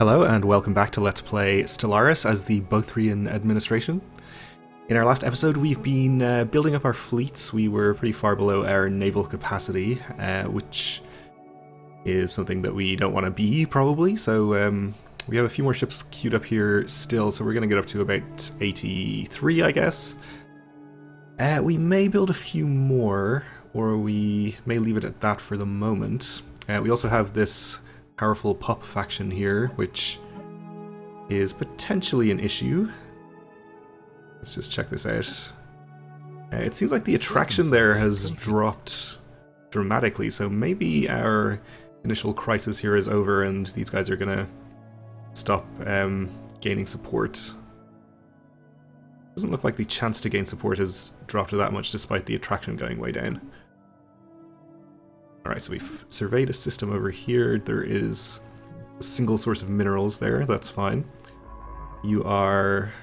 Hello and welcome back to Let's Play Stellaris as the Bothrian administration. In our last episode we've been building up our fleets. We were pretty far below our naval capacity, which is something that we don't want to be probably, so we have a few more ships queued up here still, so we're going to get up to about 83 I guess. We may build a few more, or we may leave it at that for the moment. We also have this powerful pup faction here, which is potentially an issue. Let's just check this out. It seems like the attraction there has dropped dramatically, so maybe our initial crisis here is over and these guys are gonna stop gaining support. Doesn't look like the chance to gain support has dropped that much despite the attraction going way down. Alright, so we've surveyed a system over here. There is a single source of minerals there, that's fine. You are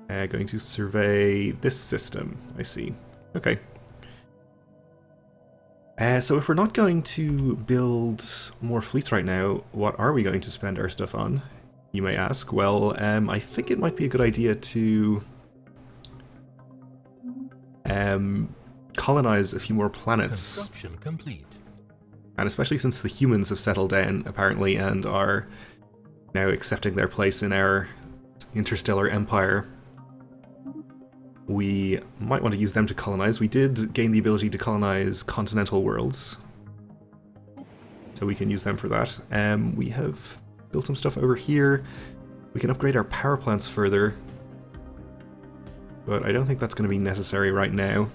going to survey this system, I see. Okay. So if we're not going to build more fleets right now, what are we going to spend our stuff on, you may ask? Well, I think it might be a good idea to colonize a few more planets. Construction complete. And especially since the humans have settled down, apparently, and are now accepting their place in our interstellar empire, we might want to use them to colonize. We did gain the ability to colonize continental worlds, so we can use them for that. We have built some stuff over here. We can upgrade our power plants further, but I don't think that's going to be necessary right now.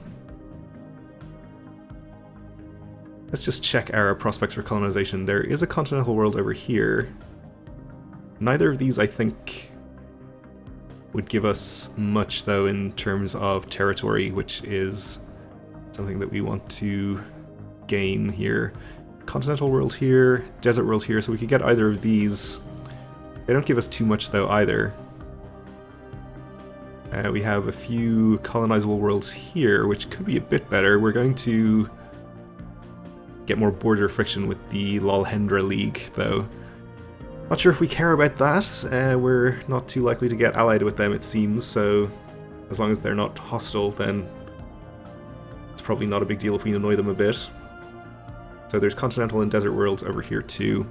Let's just check our prospects for colonization. There is a continental world over here. Neither of these, I think, would give us much, though, in terms of territory, which is something that we want to gain here. Continental world here, desert world here, so we could get either of these. They don't give us too much, though, either. We have a few colonizable worlds here, which could be a bit better. We're going to get more border friction with the Lolhendra League, though. Not sure if we care about that. We're not too likely to get allied with them, it seems, so as long as they're not hostile, then it's probably not a big deal if we annoy them a bit. So there's continental and desert worlds over here too.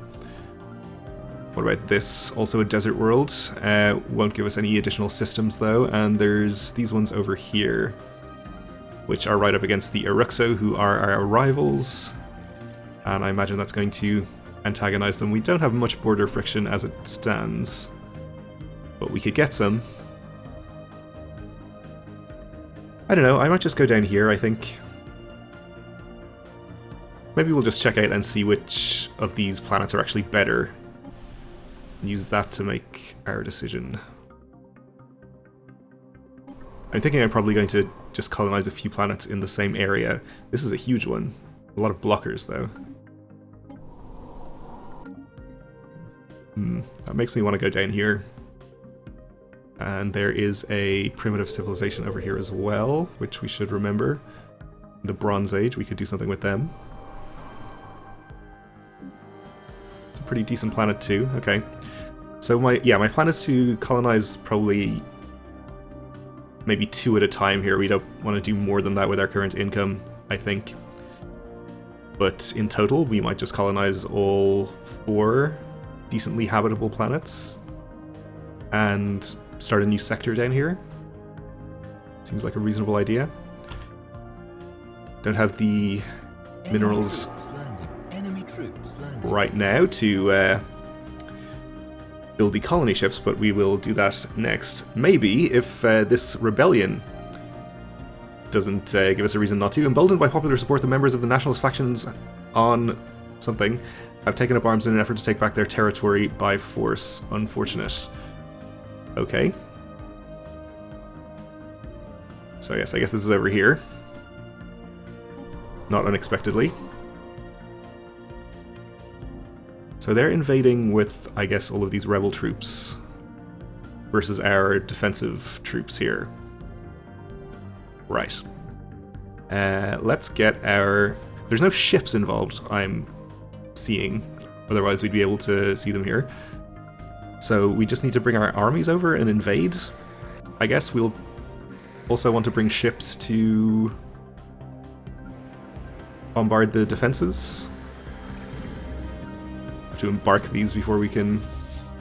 What about this? Also a desert world. Won't give us any additional systems though, and there's these ones over here, which are right up against the Eruxo, who are our rivals. And I imagine that's going to antagonize them. We don't have much border friction as it stands, but we could get some. I don't know, I might just go down here, I think. Maybe we'll just check out and see which of these planets are actually better. Use that to make our decision. I'm thinking I'm probably going to just colonize a few planets in the same area. This is a huge one. A lot of blockers, though. That makes me want to go down here. And there is a primitive civilization over here as well, which we should remember. The Bronze Age, we could do something with them. It's a pretty decent planet too. Okay. So my plan is to colonize probably maybe 2 at a time here. We don't want to do more than that with our current income, I think. But in total, we might just colonize all 4 decently habitable planets and start a new sector down here. Seems like a reasonable idea. Don't have the minerals right now to build the colony ships, but we will do that next. Maybe if this rebellion doesn't give us a reason not to. Emboldened by popular support, the members of the nationalist factions on something have taken up arms in an effort to take back their territory by force. Unfortunate. Okay. So yes, I guess this is over here. Not unexpectedly. So they're invading with, I guess, all of these rebel troops versus our defensive troops here. Right. Let's get our... There's no ships involved, I'm seeing. Otherwise we'd be able to see them here. So we just need to bring our armies over and invade. I guess we'll also want to bring ships to bombard the defenses. Have to embark these before we can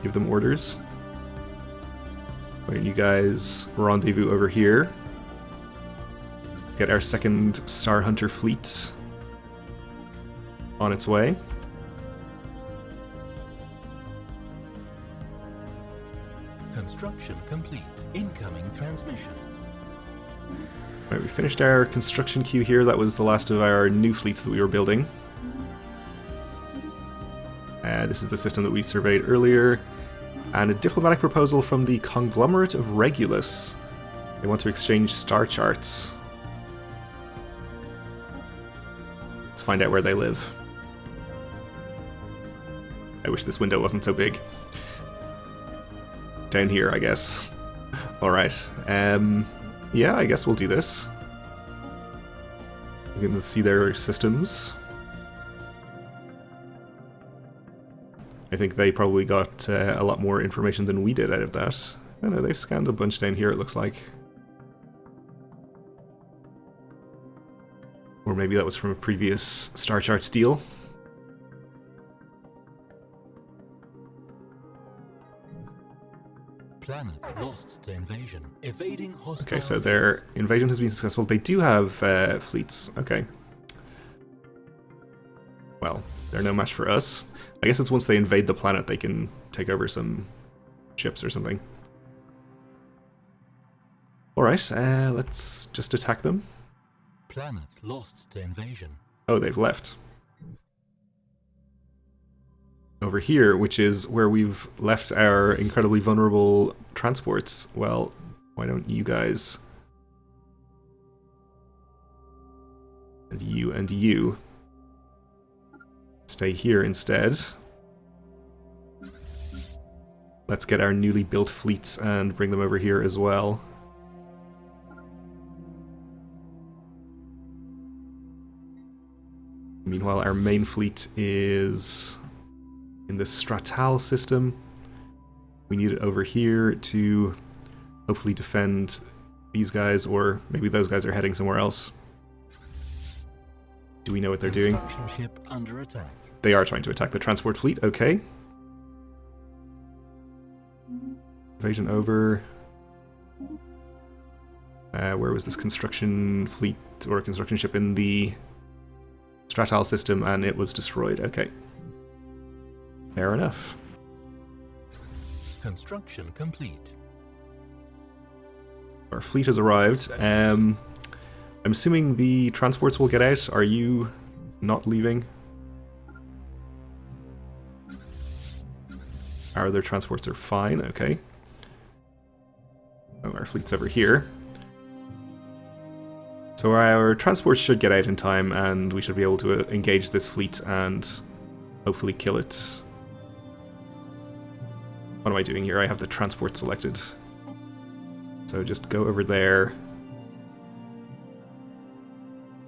give them orders. Why don't you guys rendezvous over here? Get our second Star Hunter fleet on its way. Construction complete. Incoming transmission. Right, we finished our construction queue here. That was the last of our new fleets that we were building. This is the system that we surveyed earlier. And a diplomatic proposal from the conglomerate of Regulus. They want to exchange star charts. Let's find out where they live. I wish this window wasn't so big. Down here, I guess. Alright. Yeah, I guess we'll do this. You can see their systems. I think they probably got a lot more information than we did out of that. I don't know, they've scanned a bunch down here, it looks like. Or maybe that was from a previous Star Charts deal. Planet lost to invasion. Evading hostile. Okay, so their invasion has been successful. They do have fleets. Okay. Well, they're no match for us. I guess it's once they invade the planet they can take over some ships or something. Alright, let's just attack them. Planet lost to invasion. Oh, they've left. Over here, which is where we've left our incredibly vulnerable transports. Well, why don't you guys... and you... stay here instead. Let's get our newly built fleets and bring them over here as well. Meanwhile, our main fleet is in the Stratal system. We need it over here to hopefully defend these guys, or maybe those guys are heading somewhere else. Do we know what they're doing? Construction ship under attack. They are trying to attack the transport fleet, okay. Invasion over. Where was this construction fleet or construction ship? In the Stratal system, and it was destroyed. Okay. Fair enough. Construction complete. Our fleet has arrived. I'm assuming the transports will get out. Are you not leaving? Our other transports are fine, okay. Oh, our fleet's over here. So our transports should get out in time, and we should be able to engage this fleet and hopefully kill it. What am I doing here? I have the transport selected. So just go over there.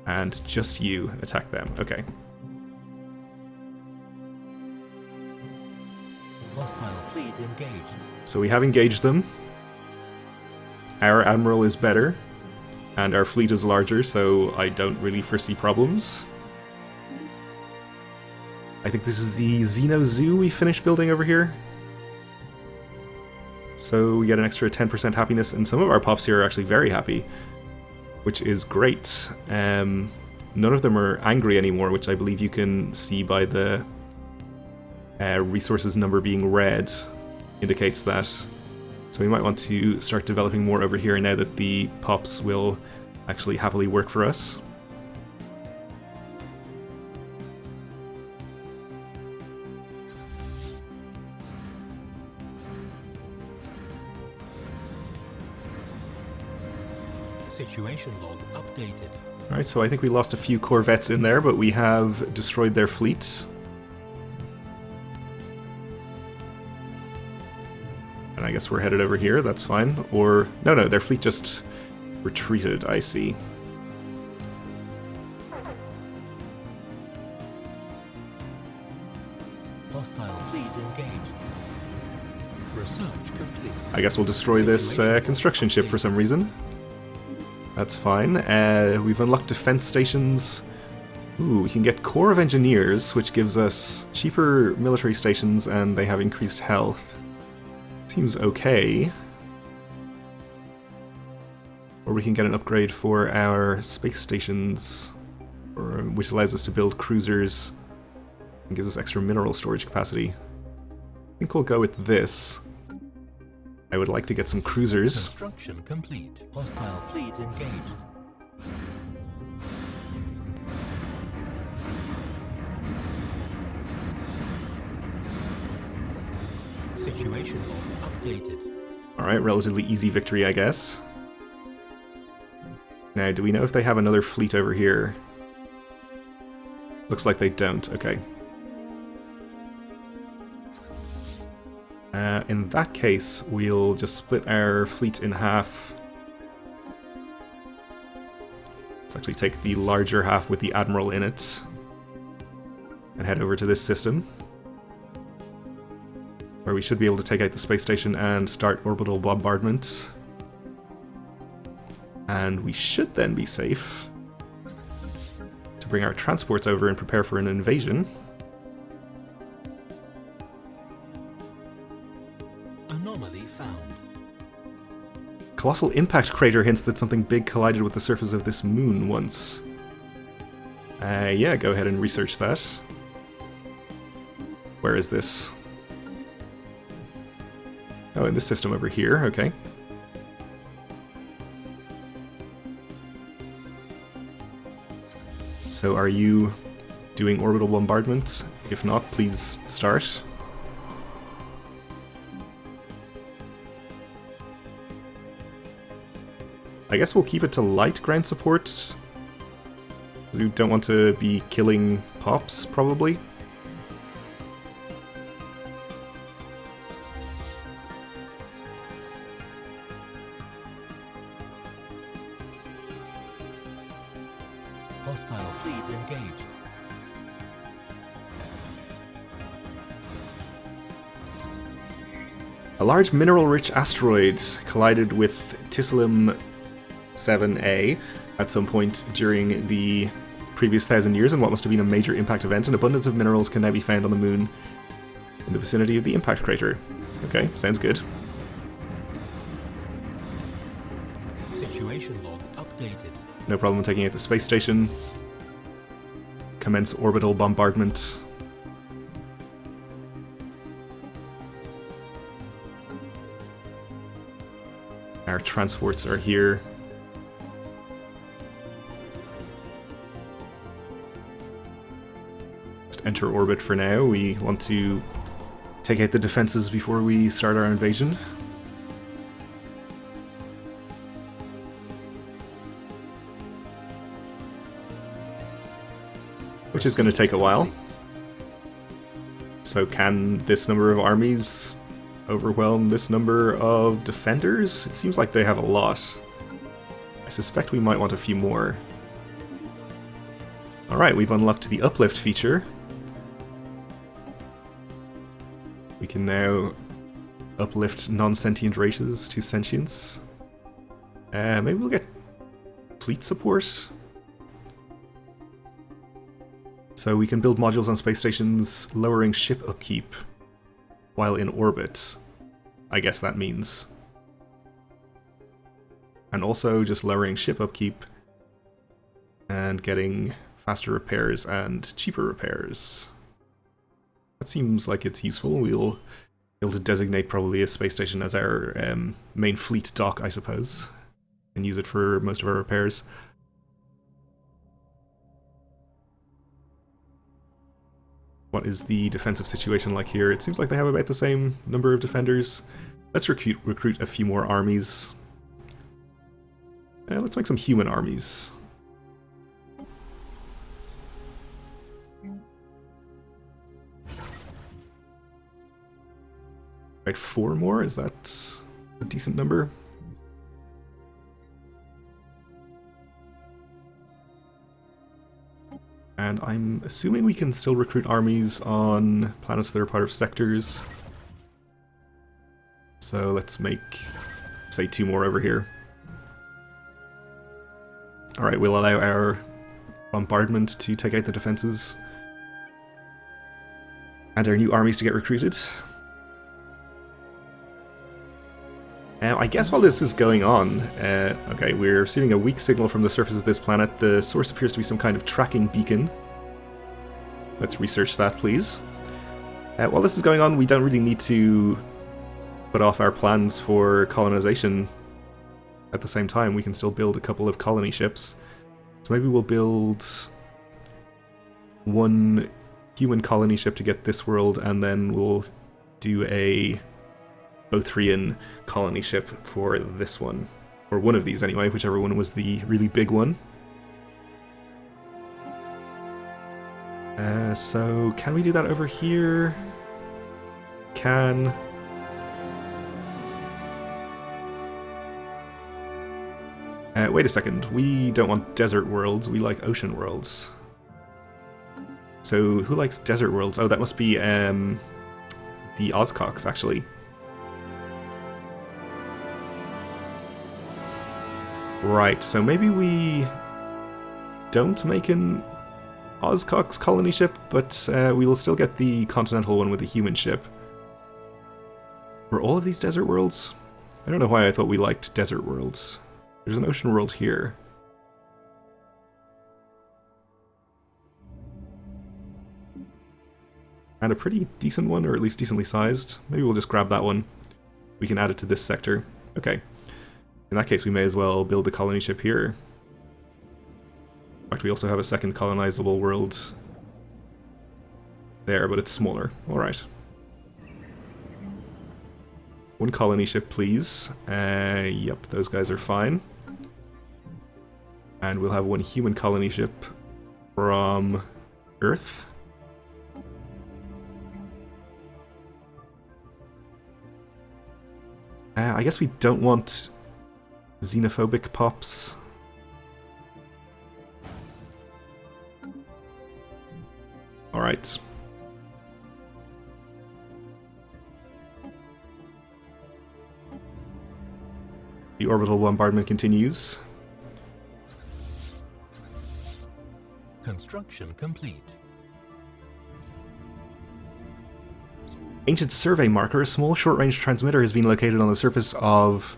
And just you attack them. Okay. Hostile fleet engaged. So we have engaged them. Our admiral is better. And our fleet is larger, so I don't really foresee problems. I think this is the Xeno Zoo we finished building over here. So we get an extra 10% happiness, and some of our pops here are actually very happy, which is great. None of them are angry anymore, which I believe you can see by the resources number being red, indicates that. So we might want to start developing more over here now that the pops will actually happily work for us. Situation log updated. Alright, so I think we lost a few corvettes in there, but we have destroyed their fleets. And I guess we're headed over here, that's fine. Or, no, their fleet just retreated, I see. Hostile fleet engaged. Research complete. I guess we'll destroy this construction ship for some reason. That's fine. We've unlocked defense stations. Ooh, we can get Corps of Engineers, which gives us cheaper military stations, and they have increased health. Seems okay. Or we can get an upgrade for our space stations, which allows us to build cruisers and gives us extra mineral storage capacity. I think we'll go with this. I would like to get some cruisers. Construction complete. Hostile fleet engaged. Situation log updated. Alright, relatively easy victory, I guess. Now, do we know if they have another fleet over here? Looks like they don't, okay. In that case, we'll just split our fleet in half. Let's actually take the larger half with the Admiral in it and head over to this system, where we should be able to take out the space station and start orbital bombardment. And we should then be safe to bring our transports over and prepare for an invasion. Anomaly found. Colossal impact crater hints that something big collided with the surface of this moon once. Yeah, go ahead and research that. Where is this? Oh, in this system over here, okay. So are you doing orbital bombardment? If not, please start. I guess we'll keep it to light ground support. We don't want to be killing pops, probably. Hostile fleet engaged. A large mineral-rich asteroid collided with Tissalum 7A at some point during the previous 1,000 years in what must have been a major impact event. An abundance of minerals can now be found on the moon in the vicinity of the impact crater. Okay, sounds good. Situation log updated. No problem taking out the space station. Commence orbital bombardment. Our transports are here. Just enter orbit for now. We want to take out the defenses before we start our invasion. Which is going to take a while. So can this number of armies overwhelm this number of defenders? It seems like they have a lot. I suspect we might want a few more. Alright, we've unlocked the uplift feature. We can now uplift non-sentient races to sentience. Maybe we'll get fleet support. So we can build modules on space stations, lowering ship upkeep while in orbit. I guess that means. And also just lowering ship upkeep and getting faster repairs and cheaper repairs. That seems like it's useful. We'll be able to designate probably a space station as our main fleet dock, I suppose, and use it for most of our repairs. What is the defensive situation like here? It seems like they have about the same number of defenders. Let's recruit a few more armies. Let's make some human armies. Right, 4 more? Is that a decent number? And I'm assuming we can still recruit armies on planets that are part of sectors. So let's make, say, 2 more over here. Alright, we'll allow our bombardment to take out the defenses. And our new armies to get recruited. I guess while this is going on, okay, we're receiving a weak signal from the surface of this planet. The source appears to be some kind of tracking beacon. Let's research that, please. While this is going on, we don't really need to put off our plans for colonization at the same time. We can still build a couple of colony ships. So maybe we'll build 1 human colony ship to get this world, and then we'll do a Bothrian colony ship for this one. Or one of these anyway, whichever one was the really big one. So can we do that over here? Can. Wait a second, we don't want desert worlds, we like ocean worlds. So who likes desert worlds? Oh, that must be the Oscox, actually. Right, so maybe we don't make an Oscox colony ship, but we will still get the continental one with the human ship. Were all of these desert worlds? I don't know why I thought we liked desert worlds. There's an ocean world here. And a pretty decent one, or at least decently sized. Maybe we'll just grab that one. We can add it to this sector. Okay. In that case, we may as well build the colony ship here. In fact, we also have a second colonizable world there, but it's smaller. Alright. 1 colony ship, please. Yep, those guys are fine. And we'll have 1 human colony ship from Earth. I guess we don't want xenophobic pops. Alright. The orbital bombardment continues. Construction complete. Ancient survey marker. A small short-range transmitter has been located on the surface of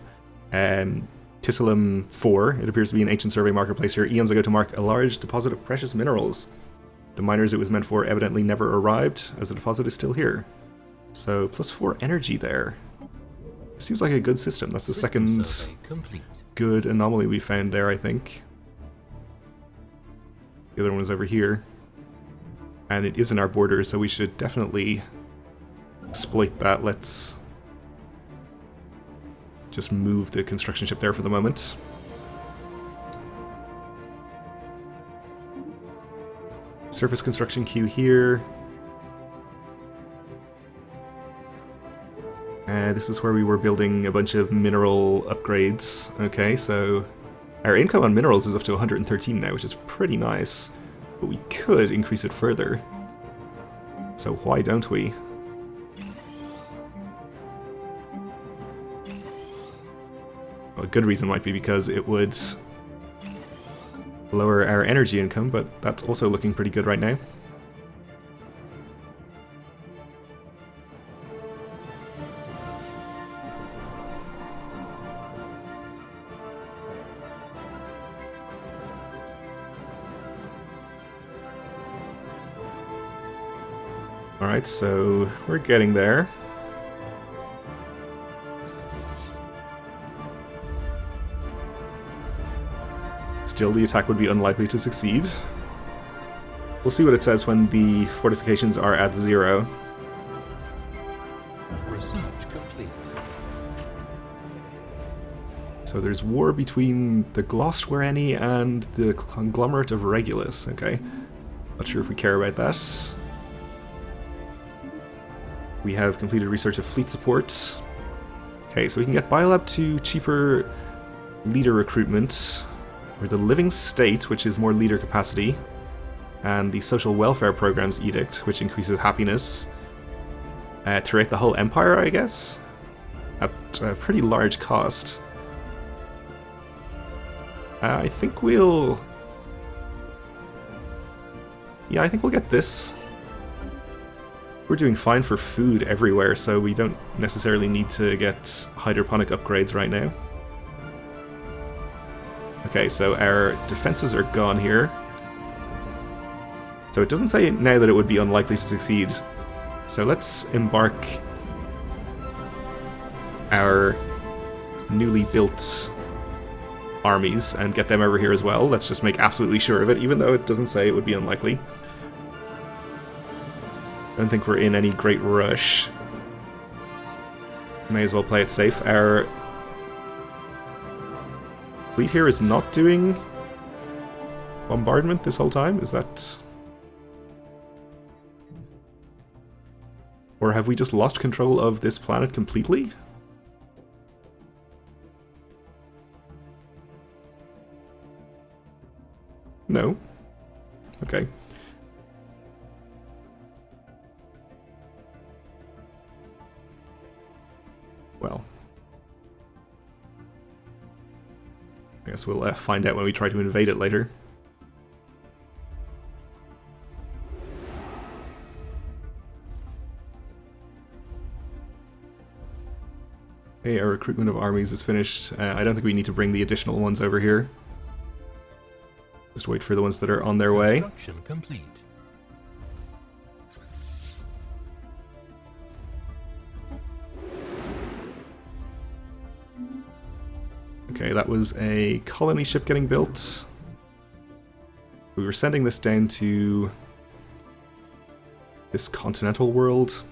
Tissalum 4. It appears to be an ancient survey marker placed here eons ago to mark a large deposit of precious minerals. The miners it was meant for evidently never arrived, as the deposit is still here. So, +4 energy there. Seems like a good system. That's the second good anomaly we found there, I think. The other one was over here. And it is in our border, so we should definitely exploit that. Let's just move the construction ship there for the moment. Surface construction queue here. This is where we were building a bunch of mineral upgrades. Okay, so our income on minerals is up to 113 now, which is pretty nice. But we could increase it further. So why don't we? Well, a good reason might be because it would lower our energy income, but that's also looking pretty good right now. Alright, so we're getting there. Still, the attack would be unlikely to succeed. We'll see what it says when the fortifications are at 0. Research complete. So there's war between the Glostwareni and the conglomerate of Regulus. Okay, not sure if we care about that. We have completed research of fleet support. Okay, so we can get Biolab to cheaper leader recruitment. Or the Living State, which is more leader capacity. and the Social Welfare Programs Edict, which increases happiness throughout the whole empire, I guess, at a pretty large cost. I think we'll... Yeah, I think we'll get this. We're doing fine for food everywhere, so we don't necessarily need to get hydroponic upgrades right now. Okay, so our defenses are gone here. So it doesn't say now that it would be unlikely to succeed. So let's embark our newly built armies and get them over here as well. Let's just make absolutely sure of it, even though it doesn't say it would be unlikely. I don't think we're in any great rush. May as well play it safe. Our fleet here is not doing bombardment this whole time? Is that... Or have we just lost control of this planet completely? No. Okay. Well. I guess we'll find out when we try to invade it later. Okay, our recruitment of armies is finished. I don't think we need to bring the additional ones over here. Just wait for the ones that are on their way. Construction complete. Okay, that was a colony ship getting built. We were sending this down to this continental world.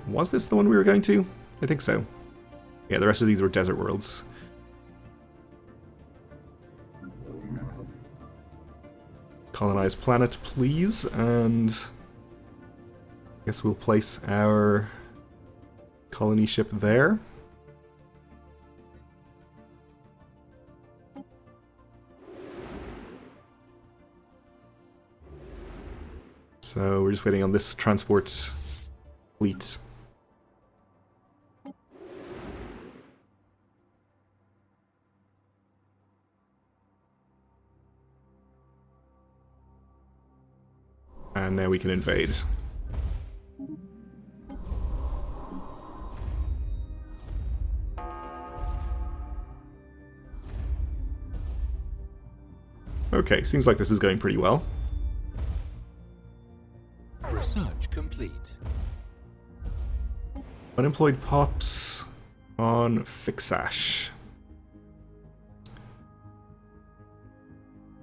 Was this the one we were going to? I think so. Yeah, the rest of these were desert worlds. Colonize planet, please, and I guess we'll place our colony ship there. So we're just waiting on this transport fleet. And now we can invade. Okay, seems like this is going pretty well. Research complete. Unemployed pops on Fixash.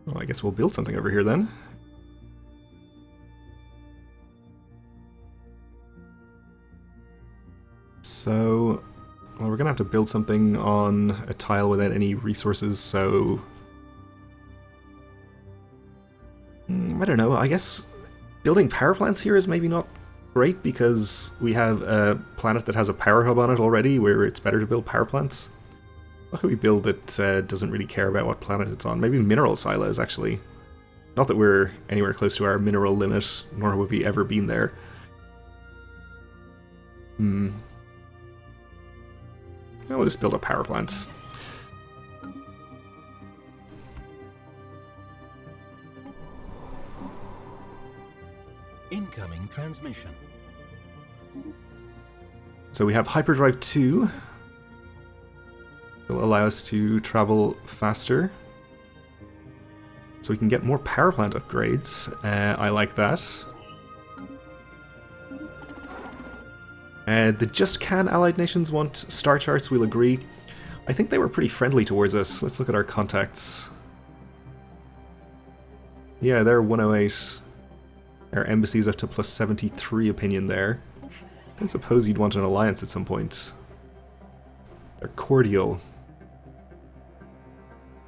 Well, I guess we'll build something over here then. So, well, we're gonna have to build something on a tile without any resources, so... I don't know, I guess building power plants here is maybe not great because we have a planet that has a power hub on it already where it's better to build power plants. What could we build that doesn't really care about what planet it's on? Maybe mineral silos, actually. Not that we're anywhere close to our mineral limit, nor have we ever been there. We'll just build a power plant. Incoming transmission. So we have Hyperdrive 2. Will allow us to travel faster. So we can get more power plant upgrades. I like that. The Just Can allied nations want star charts, we'll agree. I think they were pretty friendly towards us. Let's look at our contacts. Yeah, they're 108. Our embassy's up to plus 73 opinion there. I suppose you'd want an alliance at some point. They're cordial.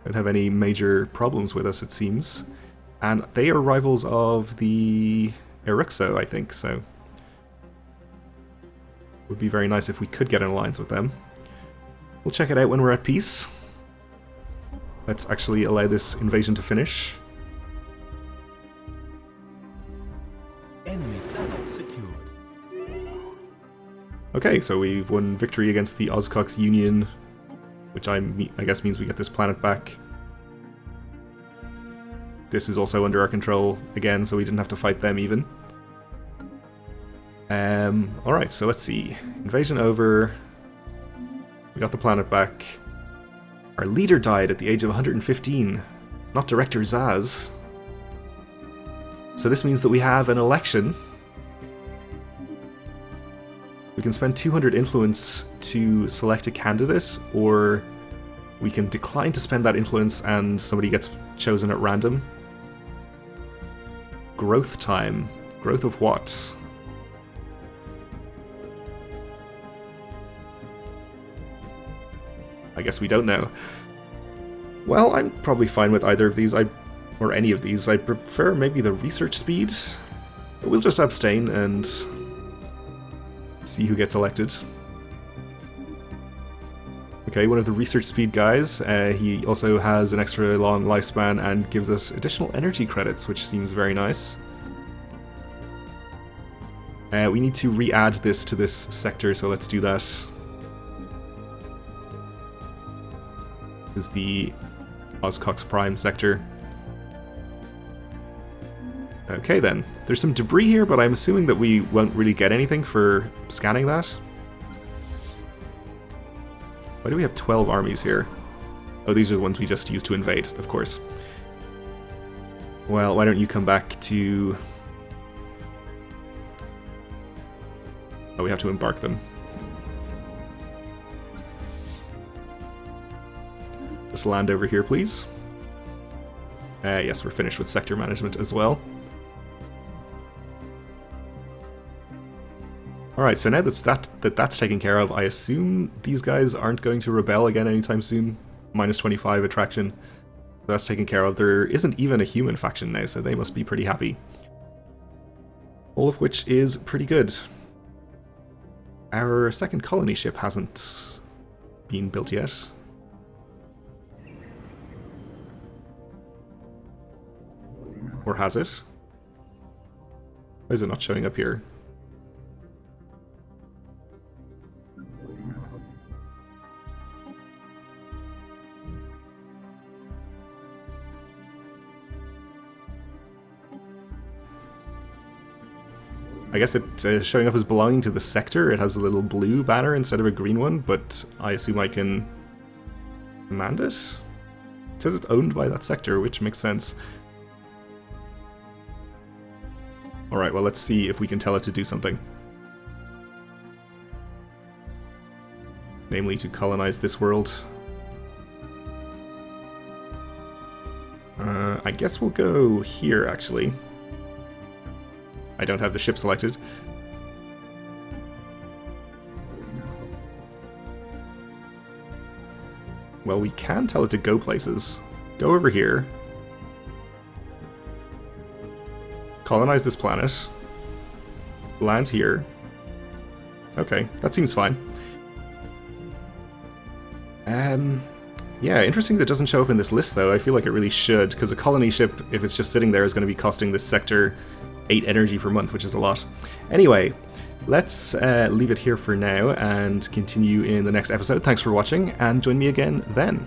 Don't have any major problems with us, it seems. And they are rivals of the Eruxo, I think, so... we'll Would be very nice if we could get an alliance with them. We'll check it out when we're at peace. Let's actually allow this invasion to finish. Enemy planet secured. Okay, so we've won victory against the Ozcox Union, which I guess means we get this planet back. This is also under our control again, so we didn't have to fight them even. Alright, so let's see. Invasion over. We got the planet back. Our leader died at the age of 115, not Director Zaz. So this means that we have an election. We can spend 200 influence to select a candidate, or we can decline to spend that influence and somebody gets chosen at random. Growth time. Growth of what? I guess we don't know. Well, I'm probably fine with either of these, or any of these. I prefer maybe the research speed. But we'll just abstain and see who gets elected. Okay, one of the research speed guys. He also has an extra long lifespan and gives us additional energy credits, which seems very nice. We need to re-add this to this sector, so let's do that. This is the Ozcox Prime sector. Okay then, there's some debris here, but I'm assuming that we won't really get anything for scanning that. Why do we have 12 armies here? Oh, these are the ones we just used to invade, of course. Well, why don't you come back to... Oh, we have to embark them. Just land over here, please. Yes, we're finished with sector management as well. Alright, so now that's taken care of, I assume these guys aren't going to rebel again anytime soon. Minus 25 attraction. So that's taken care of. There isn't even a human faction now, so they must be pretty happy. All of which is pretty good. Our second colony ship hasn't been built yet. Or has it? Why is it not showing up here? I guess it's showing up as belonging to the sector. It has a little blue banner instead of a green one, but I assume I can command it? It says it's owned by that sector, which makes sense. Alright, well let's see if we can tell it to do something. Namely to colonize this world. I guess we'll go here, actually. I don't have the ship selected. Well, we can tell it to go places. Go over here. Colonize this planet. Land here. Okay, that seems fine. Yeah, interesting that it doesn't show up in this list, though. I feel like it really should, because a colony ship, if it's just sitting there, is going to be costing this sector 8 energy per month, which is a lot. Anyway, let's leave it here for now and continue in the next episode. Thanks for watching, and join me again then.